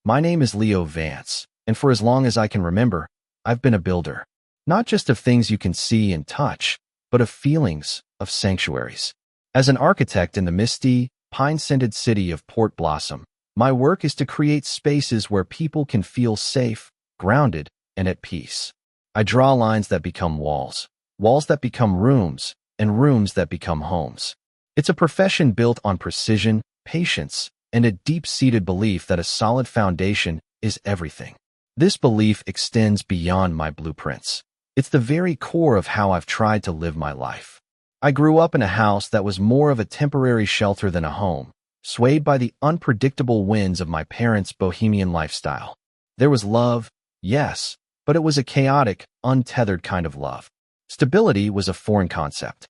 My name is Leo Vance, and for as long as I can remember, I've been a builder. Not just of things you can see and touch, but of feelings, of sanctuaries. As an architect in the misty, pine-scented city of Port Blossom, my work is to create spaces where people can feel safe, grounded, and at peace. I draw lines that become walls, walls that become rooms, and rooms that become homes. It's a profession built on precision, patience, and a deep-seated belief that a solid foundation is everything. This belief extends beyond my blueprints. It's the very core of how I've tried to live my life. I grew up in a house that was more of a temporary shelter than a home, swayed by the unpredictable winds of my parents' bohemian lifestyle. There was love, yes, but it was a chaotic, untethered kind of love. Stability was a foreign concept.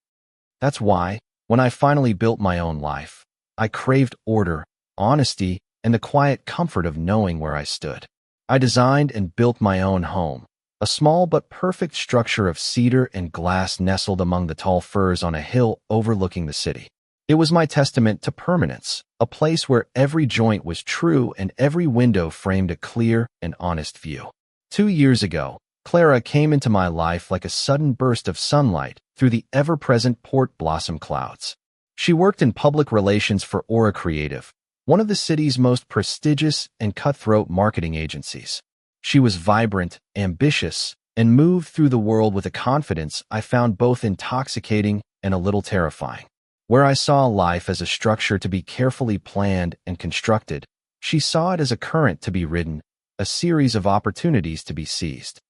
That's why, when I finally built my own life, I craved order, honesty, and the quiet comfort of knowing where I stood. I designed and built my own home, a small but perfect structure of cedar and glass nestled among the tall firs on a hill overlooking the city. It was my testament to permanence, a place where every joint was true and every window framed a clear and honest view. 2 years ago, Clara came into my life like a sudden burst of sunlight through the ever-present Port Blossom clouds. She worked in public relations for Aura Creative, one of the city's most prestigious and cutthroat marketing agencies. She was vibrant, ambitious, and moved through the world with a confidence I found both intoxicating and a little terrifying. Where I saw life as a structure to be carefully planned and constructed, she saw it as a current to be ridden, a series of opportunities to be seized.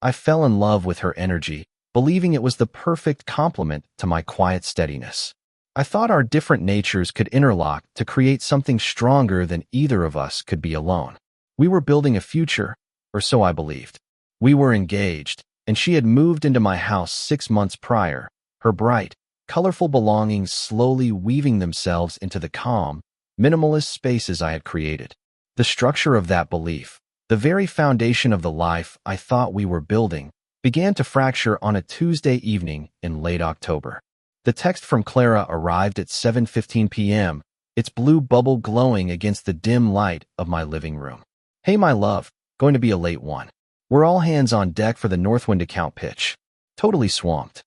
I fell in love with her energy, believing it was the perfect complement to my quiet steadiness. I thought our different natures could interlock to create something stronger than either of us could be alone. We were building a future, or so I believed. We were engaged, and she had moved into my house 6 months prior, her bright, colorful belongings slowly weaving themselves into the calm, minimalist spaces I had created. The structure of that belief, the very foundation of the life I thought we were building, began to fracture on a Tuesday evening in late October. The text from Clara arrived at 7:15 p.m., its blue bubble glowing against the dim light of my living room. "Hey, my love, going to be a late one. We're all hands on deck for the Northwind account pitch. Totally swamped.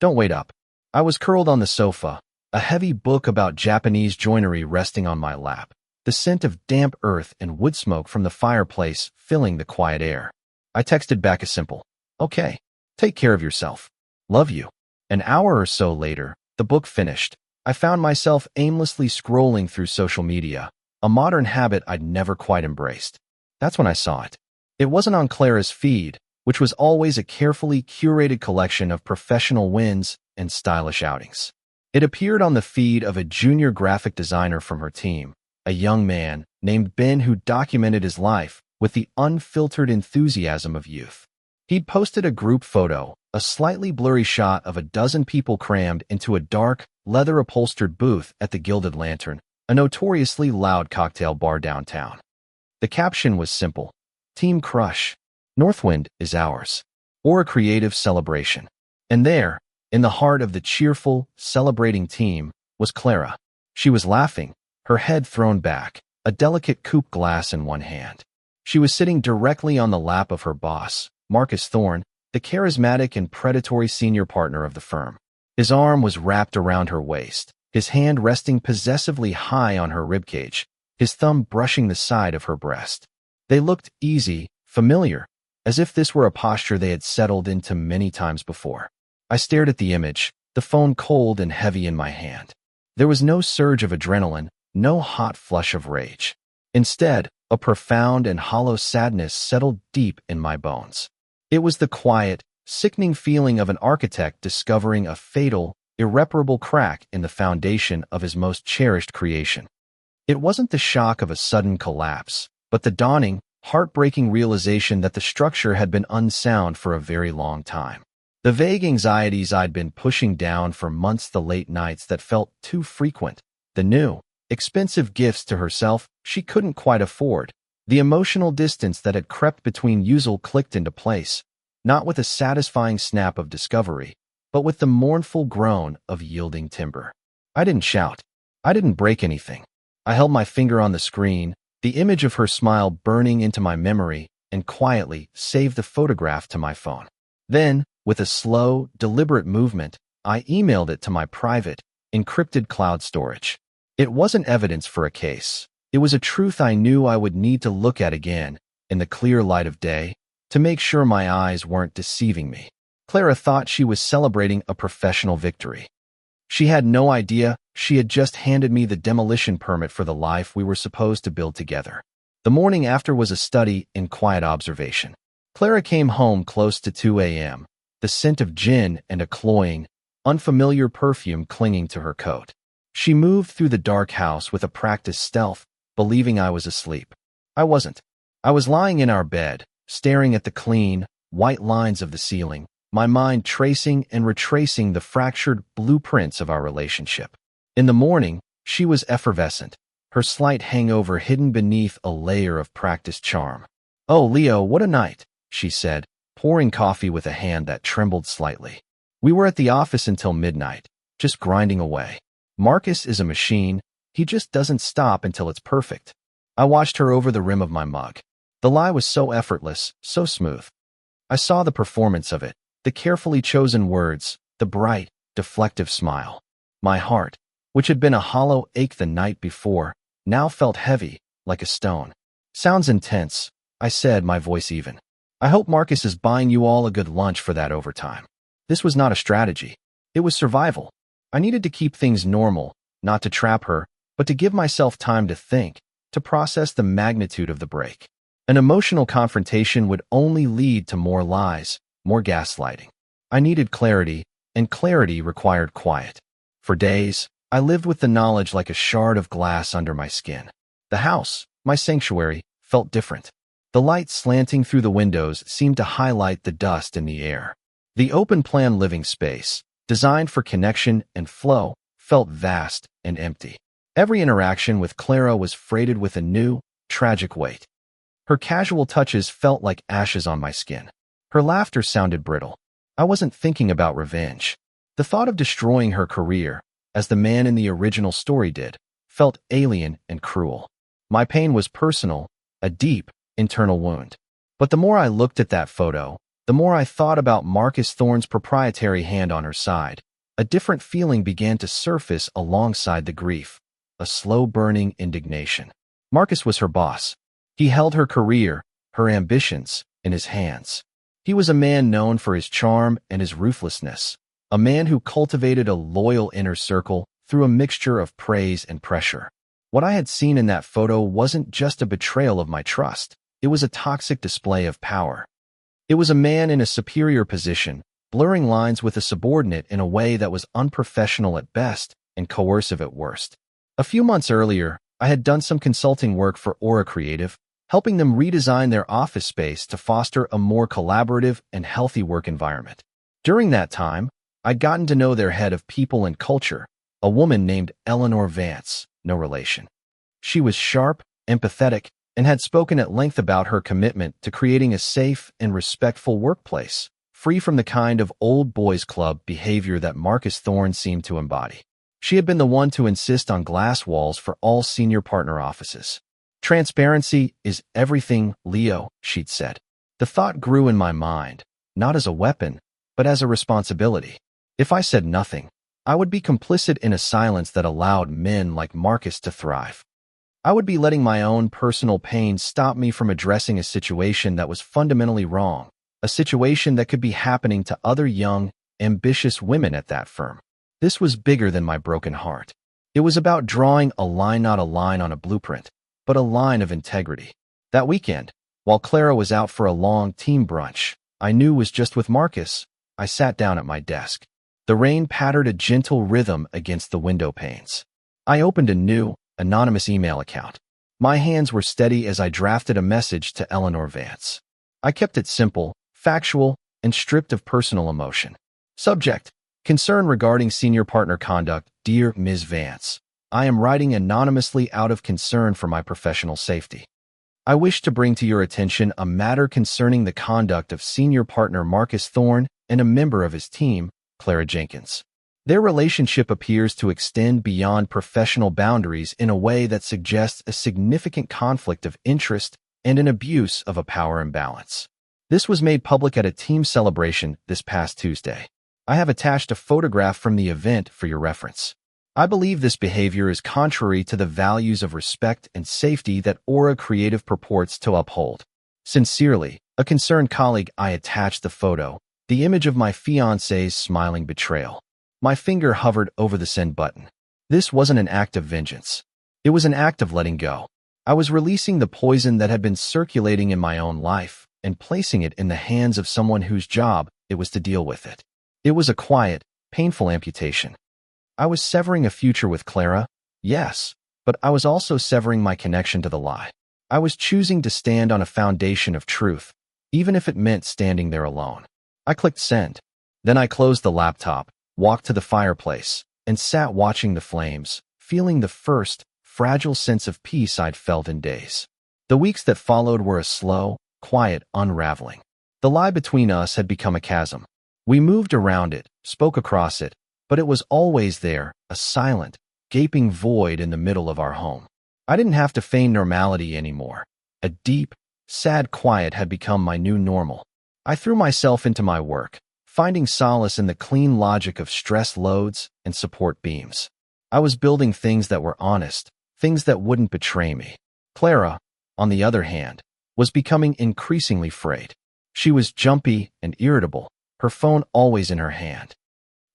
Don't wait up." I was curled on the sofa, a heavy book about Japanese joinery resting on my lap, the scent of damp earth and wood smoke from the fireplace filling the quiet air. I texted back a simple, "Okay, take care of yourself. Love you." An hour or so later, the book finished. I found myself aimlessly scrolling through social media, a modern habit I'd never quite embraced. That's when I saw it. It wasn't on Clara's feed, which was always a carefully curated collection of professional wins and stylish outings. It appeared on the feed of a junior graphic designer from her team, a young man named Ben who documented his life with the unfiltered enthusiasm of youth. He'd posted a group photo, a slightly blurry shot of a dozen people crammed into a dark, leather-upholstered booth at the Gilded Lantern, a notoriously loud cocktail bar downtown. The caption was simple: "Team Crush. Northwind is ours. Aura Creative Celebration." And there, in the heart of the cheerful, celebrating team, was Clara. She was laughing, her head thrown back, a delicate coupe glass in one hand. She was sitting directly on the lap of her boss, Marcus Thorne, the charismatic and predatory senior partner of the firm. His arm was wrapped around her waist, his hand resting possessively high on her ribcage, his thumb brushing the side of her breast. They looked easy, familiar, as if this were a posture they had settled into many times before. I stared at the image, the phone cold and heavy in my hand. There was no surge of adrenaline, no hot flush of rage. Instead, a profound and hollow sadness settled deep in my bones. It was the quiet, sickening feeling of an architect discovering a fatal, irreparable crack in the foundation of his most cherished creation. It wasn't the shock of a sudden collapse, but the dawning, heartbreaking realization that the structure had been unsound for a very long time. The vague anxieties I'd been pushing down for months, the late nights that felt too frequent, the new, expensive gifts to herself she couldn't quite afford, the emotional distance that had crept between Yuzel clicked into place, not with a satisfying snap of discovery, but with the mournful groan of yielding timber. I didn't shout. I didn't break anything. I held my finger on the screen, the image of her smile burning into my memory, and quietly saved the photograph to my phone. Then, with a slow, deliberate movement, I emailed it to my private, encrypted cloud storage. It wasn't evidence for a case. It was a truth I knew I would need to look at again, in the clear light of day, to make sure my eyes weren't deceiving me. Clara thought she was celebrating a professional victory. She had no idea she had just handed me the demolition permit for the life we were supposed to build together. The morning after was a study in quiet observation. Clara came home close to 2 a.m., the scent of gin and a cloying, unfamiliar perfume clinging to her coat. She moved through the dark house with a practiced stealth, believing I was asleep. I wasn't. I was lying in our bed, staring at the clean, white lines of the ceiling, my mind tracing and retracing the fractured blueprints of our relationship. In the morning, she was effervescent, her slight hangover hidden beneath a layer of practiced charm. "Oh, Leo, what a night," she said, pouring coffee with a hand that trembled slightly. "We were at the office until midnight, just grinding away. Marcus is a machine. He just doesn't stop until it's perfect." I watched her over the rim of my mug. The lie was so effortless, so smooth. I saw the performance of it, the carefully chosen words, the bright, deflective smile. My heart, which had been a hollow ache the night before, now felt heavy, like a stone. "Sounds intense," I said, my voice even. "I hope Marcus is buying you all a good lunch for that overtime." This was not a strategy. It was survival. I needed to keep things normal, not to trap her, but to give myself time to think, to process the magnitude of the break. An emotional confrontation would only lead to more lies, more gaslighting. I needed clarity, and clarity required quiet. For days, I lived with the knowledge like a shard of glass under my skin. The house, my sanctuary, felt different. The light slanting through the windows seemed to highlight the dust in the air. The open-plan living space, designed for connection and flow, felt vast and empty. Every interaction with Clara was freighted with a new, tragic weight. Her casual touches felt like ashes on my skin. Her laughter sounded brittle. I wasn't thinking about revenge. The thought of destroying her career, as the man in the original story did, felt alien and cruel. My pain was personal, a deep, internal wound. But the more I looked at that photo, the more I thought about Marcus Thorne's proprietary hand on her side. A different feeling began to surface alongside the grief, a slow-burning indignation. Marcus was her boss. He held her career, her ambitions, in his hands. He was a man known for his charm and his ruthlessness, a man who cultivated a loyal inner circle through a mixture of praise and pressure. What I had seen in that photo wasn't just a betrayal of my trust. It was a toxic display of power. It was a man in a superior position, blurring lines with a subordinate in a way that was unprofessional at best and coercive at worst. A few months earlier, I had done some consulting work for Aura Creative, helping them redesign their office space to foster a more collaborative and healthy work environment. During that time, I'd gotten to know their head of people and culture, a woman named Eleanor Vance, no relation. She was sharp, empathetic, and had spoken at length about her commitment to creating a safe and respectful workplace, free from the kind of old boys club behavior that Marcus Thorne seemed to embody. She had been the one to insist on glass walls for all senior partner offices. "Transparency is everything, Leo," she'd said. The thought grew in my mind, not as a weapon, but as a responsibility. If I said nothing, I would be complicit in a silence that allowed men like Marcus to thrive. I would be letting my own personal pain stop me from addressing a situation that was fundamentally wrong, a situation that could be happening to other young, ambitious women at that firm. This was bigger than my broken heart. It was about drawing a line, not a line on a blueprint, but a line of integrity. That weekend, while Clara was out for a long team brunch I knew was just with Marcus, I sat down at my desk. The rain pattered a gentle rhythm against the window panes. I opened a new, anonymous email account. My hands were steady as I drafted a message to Eleanor Vance. I kept it simple, factual, and stripped of personal emotion. Subject: concern regarding senior partner conduct. Dear Ms. Vance, I am writing anonymously out of concern for my professional safety. I wish to bring to your attention a matter concerning the conduct of senior partner Marcus Thorne and a member of his team, Clara Jenkins. Their relationship appears to extend beyond professional boundaries in a way that suggests a significant conflict of interest and an abuse of a power imbalance. This was made public at a team celebration this past Tuesday. I have attached a photograph from the event for your reference. I believe this behavior is contrary to the values of respect and safety that Aura Creative purports to uphold. Sincerely, a concerned colleague. I attached the photo, the image of my fiancé's smiling betrayal. My finger hovered over the send button. This wasn't an act of vengeance. It was an act of letting go. I was releasing the poison that had been circulating in my own life and placing it in the hands of someone whose job it was to deal with it. It was a quiet, painful amputation. I was severing a future with Clara, yes, but I was also severing my connection to the lie. I was choosing to stand on a foundation of truth, even if it meant standing there alone. I clicked send. Then I closed the laptop, walked to the fireplace, and sat watching the flames, feeling the first, fragile sense of peace I'd felt in days. The weeks that followed were a slow, quiet unraveling. The lie between us had become a chasm. We moved around it, spoke across it, but it was always there, a silent, gaping void in the middle of our home. I didn't have to feign normality anymore. A deep, sad quiet had become my new normal. I threw myself into my work, finding solace in the clean logic of stress loads and support beams. I was building things that were honest, things that wouldn't betray me. Clara, on the other hand, was becoming increasingly frayed. She was jumpy and irritable, her phone always in her hand.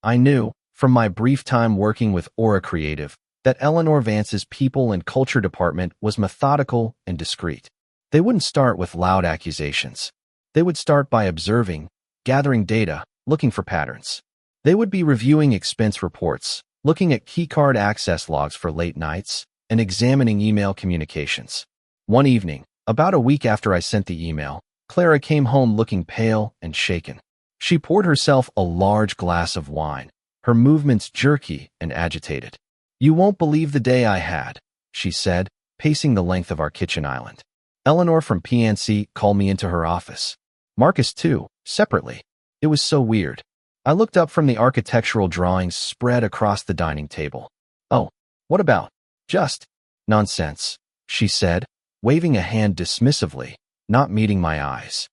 I knew, from my brief time working with Aura Creative, that Eleanor Vance's people and culture department was methodical and discreet. They wouldn't start with loud accusations. They would start by observing, gathering data, looking for patterns. They would be reviewing expense reports, looking at keycard access logs for late nights, and examining email communications. One evening, about a week after I sent the email, Clara came home looking pale and shaken. She poured herself a large glass of wine, her movements jerky and agitated. "You won't believe the day I had," she said, pacing the length of our kitchen island. Eleanor from Fiancée called me into her office. Marcus too, separately. It was so weird. I looked up from the architectural drawings spread across the dining table. "Oh, what about? Just nonsense," she said, waving a hand dismissively, not meeting my eyes.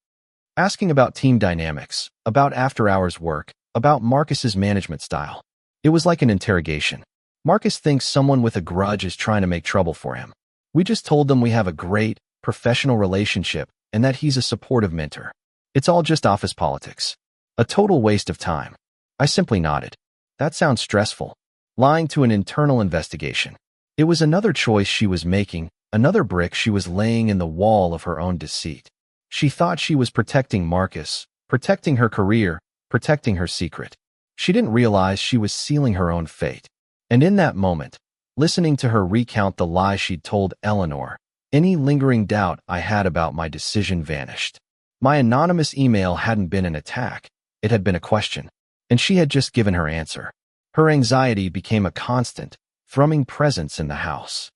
Asking about team dynamics, about after-hours work, about Marcus's management style. It was like an interrogation. Marcus thinks someone with a grudge is trying to make trouble for him. We just told them we have a great, professional relationship and that he's a supportive mentor. It's all just office politics. A total waste of time. I simply nodded. That sounds stressful. Lying to an internal investigation. It was another choice she was making, another brick she was laying in the wall of her own deceit. She thought she was protecting Marcus, protecting her career, protecting her secret. She didn't realize she was sealing her own fate. And in that moment, listening to her recount the lie she'd told Eleanor, any lingering doubt I had about my decision vanished. My anonymous email hadn't been an attack. It had been a question, and she had just given her answer. Her anxiety became a constant, thrumming presence in the house.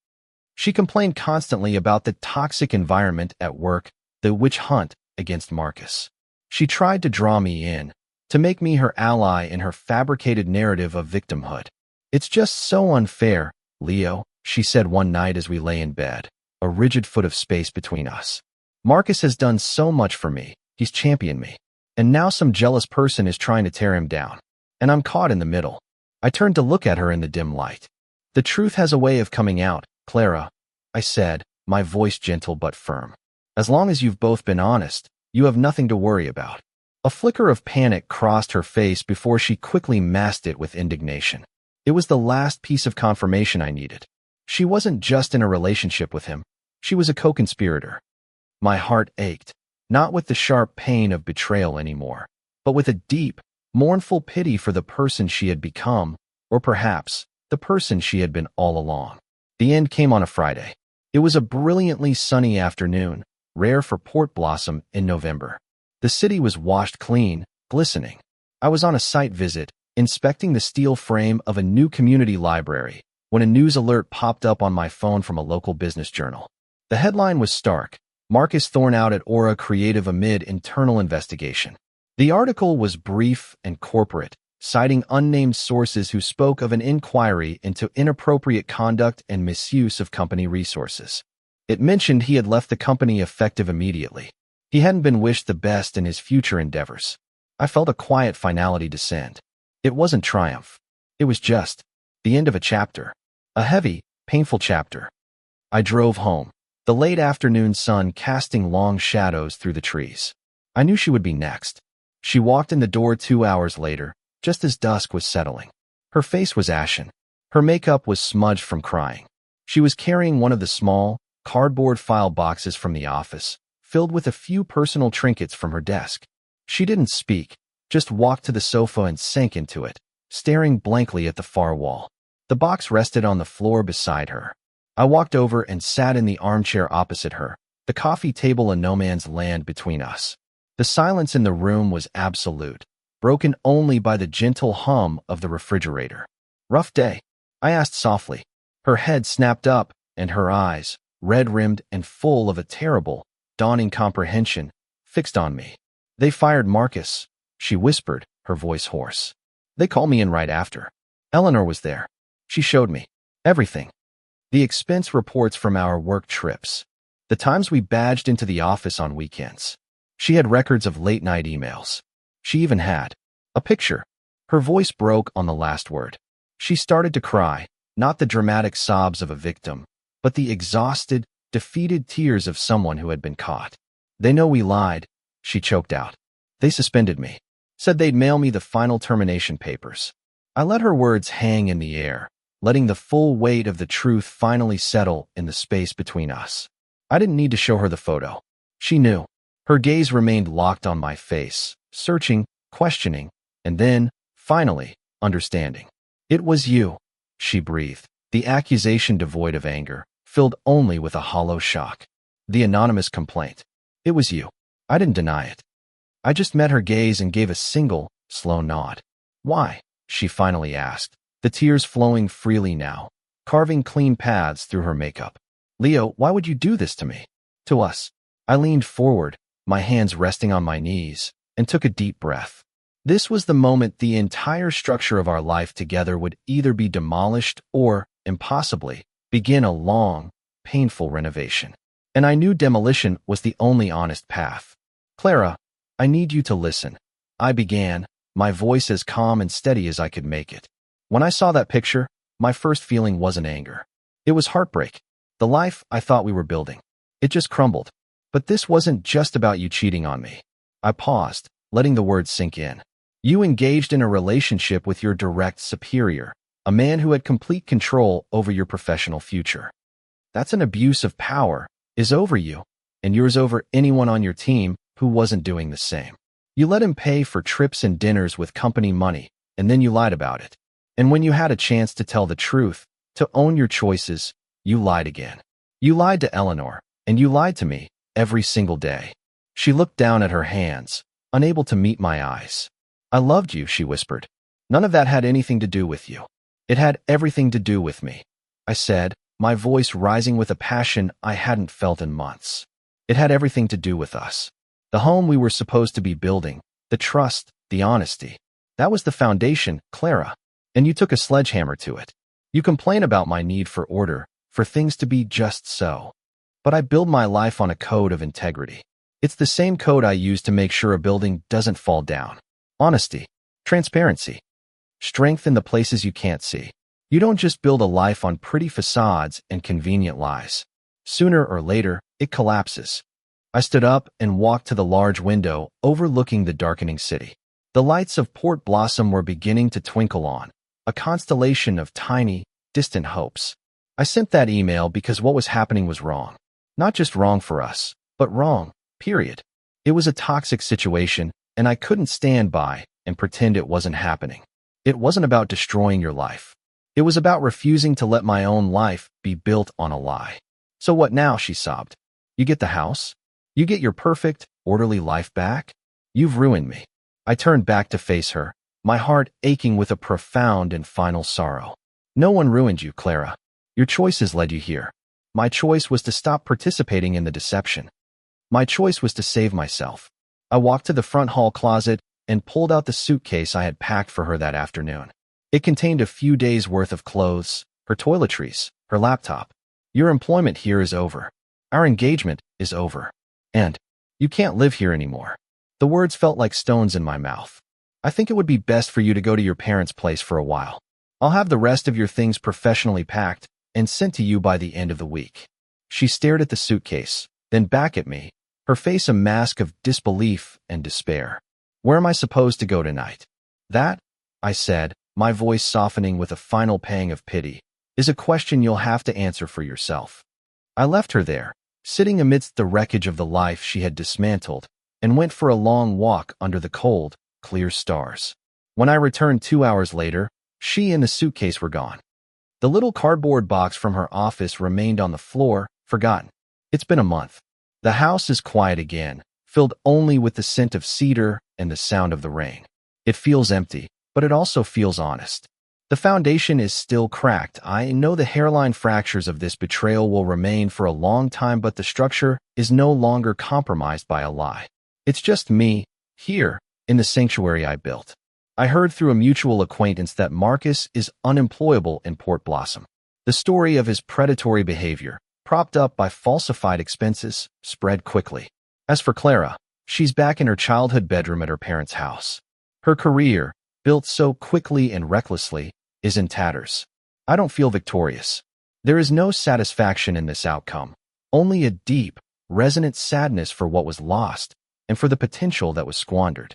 She complained constantly about the toxic environment at work, the witch hunt against Marcus. She tried to draw me in, to make me her ally in her fabricated narrative of victimhood. "It's just so unfair, Leo," she said one night as we lay in bed, a rigid foot of space between us. "Marcus has done so much for me, he's championed me. And now some jealous person is trying to tear him down. And I'm caught in the middle." I turned to look at her in the dim light. "The truth has a way of coming out, Clara," I said, my voice gentle but firm. "As long as you've both been honest, you have nothing to worry about." A flicker of panic crossed her face before she quickly masked it with indignation. It was the last piece of confirmation I needed. She wasn't just in a relationship with him. She was a co-conspirator. My heart ached, not with the sharp pain of betrayal anymore, but with a deep, mournful pity for the person she had become, or perhaps the person she had been all along. The end came on a Friday. It was a brilliantly sunny afternoon, rare for Port Blossom in November. The city was washed clean, glistening. I was on a site visit, inspecting the steel frame of a new community library, when a news alert popped up on my phone from a local business journal. The headline was stark: Marcus thrown out at Aura Creative amid internal investigation. The article was brief and corporate, citing unnamed sources who spoke of an inquiry into inappropriate conduct and misuse of company resources. It mentioned he had left the company effective immediately. He hadn't been wished the best in his future endeavors. I felt a quiet finality descend. It wasn't triumph. It was just the end of a chapter. A heavy, painful chapter. I drove home, the late afternoon sun casting long shadows through the trees. I knew she would be next. She walked in the door 2 hours later, just as dusk was settling. Her face was ashen. Her makeup was smudged from crying. She was carrying one of the small, cardboard file boxes from the office, filled with a few personal trinkets from her desk. She didn't speak, just walked to the sofa and sank into it, staring blankly at the far wall. The box rested on the floor beside her. I walked over and sat in the armchair opposite her, the coffee table a no man's land between us. The silence in the room was absolute, broken only by the gentle hum of the refrigerator. "Rough day?" I asked softly. Her head snapped up, and her eyes, red-rimmed and full of a terrible, dawning comprehension, fixed on me. "They fired Marcus," she whispered, her voice hoarse. "They called me in right after. Eleanor was there. She showed me everything. The expense reports from our work trips. The times we badged into the office on weekends. She had records of late-night emails. She even had a picture." Her voice broke on the last word. She started to cry, not the dramatic sobs of a victim, but the exhausted, defeated tears of someone who had been caught. "They know we lied," she choked out. "They suspended me. Said they'd mail me the final termination papers." I let her words hang in the air, letting the full weight of the truth finally settle in the space between us. I didn't need to show her the photo. She knew. Her gaze remained locked on my face, searching, questioning, and then, finally, understanding. "It was you," she breathed, the accusation devoid of anger, filled only with a hollow shock. The anonymous complaint. "It was you." I didn't deny it. I just met her gaze and gave a single, slow nod. "Why?" she finally asked, the tears flowing freely now, carving clean paths through her makeup. "Leo, why would you do this to me? To us?" I leaned forward, my hands resting on my knees, and took a deep breath. This was the moment the entire structure of our life together would either be demolished or, impossibly, begin a long, painful renovation. And I knew demolition was the only honest path. "Clara, I need you to listen," I began, my voice as calm and steady as I could make it. "When I saw that picture, my first feeling wasn't anger. It was heartbreak. The life I thought we were building. It just crumbled. But this wasn't just about you cheating on me." I paused, letting the words sink in. "You engaged in a relationship with your direct superior, a man who had complete control over your professional future. That's an abuse of power, is over you, and yours over anyone on your team who wasn't doing the same. You let him pay for trips and dinners with company money, and then you lied about it. And when you had a chance to tell the truth, to own your choices, you lied again. You lied to Eleanor, and you lied to me, every single day." She looked down at her hands, unable to meet my eyes. "I loved you," she whispered. "None of that had anything to do with you. It had everything to do with me," I said, my voice rising with a passion I hadn't felt in months. "It had everything to do with us. The home we were supposed to be building, the trust, the honesty. That was the foundation, Clara. And you took a sledgehammer to it. You complain about my need for order, for things to be just so. But I build my life on a code of integrity. It's the same code I use to make sure a building doesn't fall down. Honesty, transparency, strength in the places you can't see. You don't just build a life on pretty facades and convenient lies. Sooner or later, it collapses." I stood up and walked to the large window overlooking the darkening city. The lights of Port Blossom were beginning to twinkle on, a constellation of tiny, distant hopes. I sent that email because what was happening was wrong. Not just wrong for us, but wrong, period. It was a toxic situation, and I couldn't stand by and pretend it wasn't happening. It wasn't about destroying your life. It was about refusing to let my own life be built on a lie. "So what now?" she sobbed. "You get the house? You get your perfect, orderly life back? You've ruined me." I turned back to face her, my heart aching with a profound and final sorrow. "No one ruined you, Clara. Your choices led you here. My choice was to stop participating in the deception. My choice was to save myself." I walked to the front hall closet and pulled out the suitcase I had packed for her that afternoon. It contained a few days' worth of clothes, her toiletries, her laptop. Your employment here is over. Our engagement is over. And you can't live here anymore. The words felt like stones in my mouth. I think it would be best for you to go to your parents' place for a while. I'll have the rest of your things professionally packed and sent to you by the end of the week. She stared at the suitcase, then back at me, her face a mask of disbelief and despair. Where am I supposed to go tonight? That, I said, my voice softening with a final pang of pity, is a question you'll have to answer for yourself. I left her there, sitting amidst the wreckage of the life she had dismantled, and went for a long walk under the cold, clear stars. When I returned 2 hours later, she and the suitcase were gone. The little cardboard box from her office remained on the floor, forgotten. It's been a month. The house is quiet again, filled only with the scent of cedar and the sound of the rain. It feels empty, but it also feels honest. The foundation is still cracked. I know the hairline fractures of this betrayal will remain for a long time, but the structure is no longer compromised by a lie. It's just me, here, in the sanctuary I built. I heard through a mutual acquaintance that Marcus is unemployable in Port Blossom. The story of his predatory behavior, propped up by falsified expenses, spread quickly. As for Clara, she's back in her childhood bedroom at her parents' house. Her career, built so quickly and recklessly, is in tatters. I don't feel victorious. There is no satisfaction in this outcome, only a deep, resonant sadness for what was lost and for the potential that was squandered.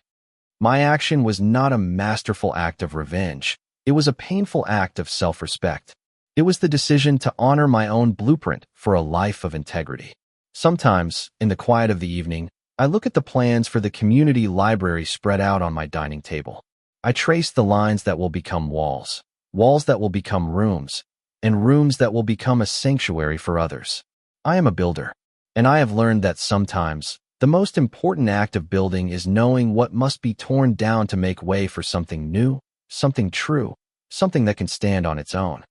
My action was not a masterful act of revenge. It was a painful act of self-respect. It was the decision to honor my own blueprint for a life of integrity. Sometimes, in the quiet of the evening, I look at the plans for the community library spread out on my dining table. I trace the lines that will become walls, walls that will become rooms, and rooms that will become a sanctuary for others. I am a builder, and I have learned that sometimes the most important act of building is knowing what must be torn down to make way for something new, something true, something that can stand on its own.